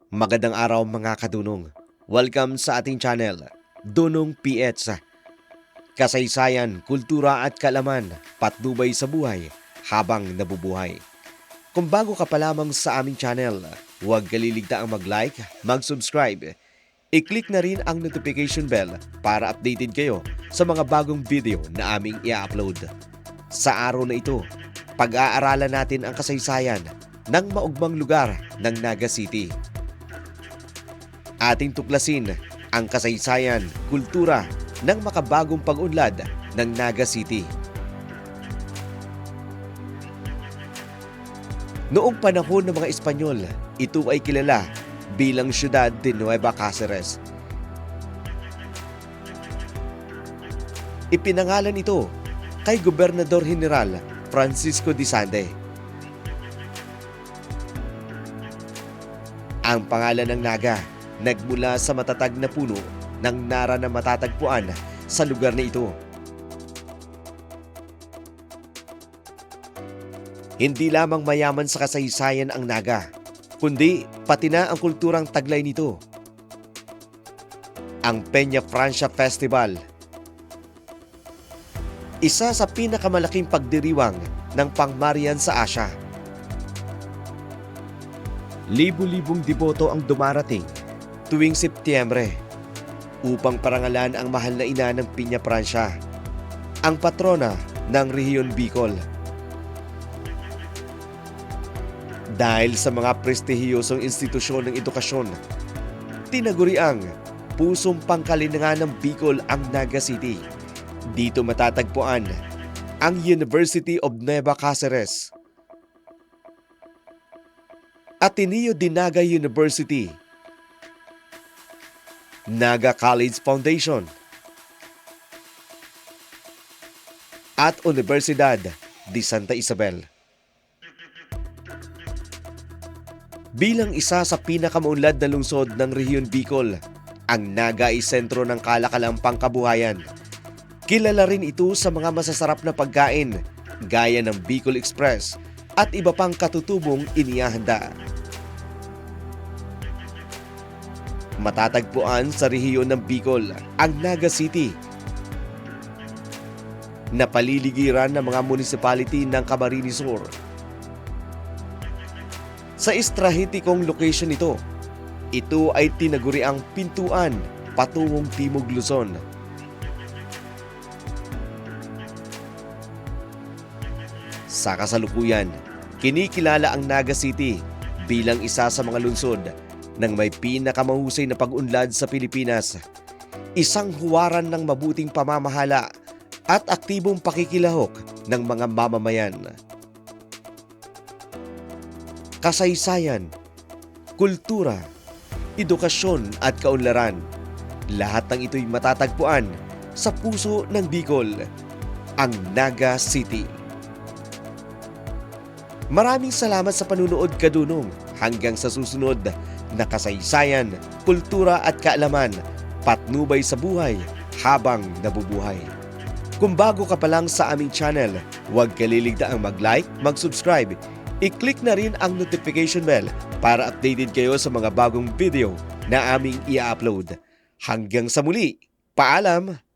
Magandang araw mga kadunong. Welcome sa ating channel, Dunong PH. Kasaysayan, kultura at kaalaman, patnubay sa buhay habang nabubuhay. Kung bago ka pa lamang sa aming channel, huwag kaliligtaang mag-like, mag-subscribe. I-click na rin ang notification bell para updated kayo sa mga bagong video na aming i-upload. Sa araw na ito, pag-aaralan natin ang kasaysayan ng maugmang lugar ng Naga City. Ating tuklasin ang kasaysayan, kultura ng makabagong pag-unlad ng Naga City. Noong panahon ng mga Espanyol, ito ay kilala bilang Ciudad de Nueva Cáceres. Ipinangalan ito kay Gobernador General Francisco de Sande. Ang pangalan ng Naga nagmula sa matatag na puno ng nara na matatagpuan sa lugar na ito. Hindi lamang mayaman sa kasaysayan ang Naga, kundi pati na ang kulturang taglay nito. Ang Peña Francia Festival, isa sa pinakamalaking pagdiriwang ng pangmarian sa Asya. Libu-libong deboto ang dumarating tuwing Setyembre upang parangalan ang mahal na ina ng Peña Francia, ang patrona ng Rehiyon Bicol. Dahil sa mga prestihiyosong institusyon ng edukasyon, tinaguriang pusong pangkalinangan ng Bicol ang Naga City. Dito matatagpuan ang University of Nueva Cáceres, Ateneo de Naga University, Naga College Foundation, at Universidad de Santa Isabel. Bilang isa sa pinakamaunlad na lungsod ng Rehiyon Bicol, ang Naga ay sentro ng kalakalang pangkabuhayan. Kilala rin ito sa mga masasarap na pagkain gaya ng Bicol Express at iba pang katutubong inihahanda. Matatagpuan sa rehiyon ng Bicol ang Naga City, na paliligiran ng mga municipality ng Camarines Sur. Sa estrategikong location ito ay tinaguriang pintuan patungong Timog Luzon. Sa kasalukuyan, kinikilala ang Naga City bilang isa sa mga lungsod ng may pinakamahusay na pag-unlad sa Pilipinas, isang huwaran ng mabuting pamamahala at aktibong pakikilahok ng mga mamamayan. Kasaysayan, kultura, edukasyon at kaunlaran, lahat ng ito'y matatagpuan sa puso ng Bicol, ang Naga City. Maraming salamat sa panunood, kadunong. Hanggang sa susunod na kasaysayan, kultura at kaalaman, patnubay sa buhay habang nabubuhay. Kung bago ka pa lang sa aming channel, huwag kaliligtaang mag-like, mag-subscribe. I-click na rin ang notification bell para updated kayo sa mga bagong video na aming i-upload. Hanggang sa muli, paalam!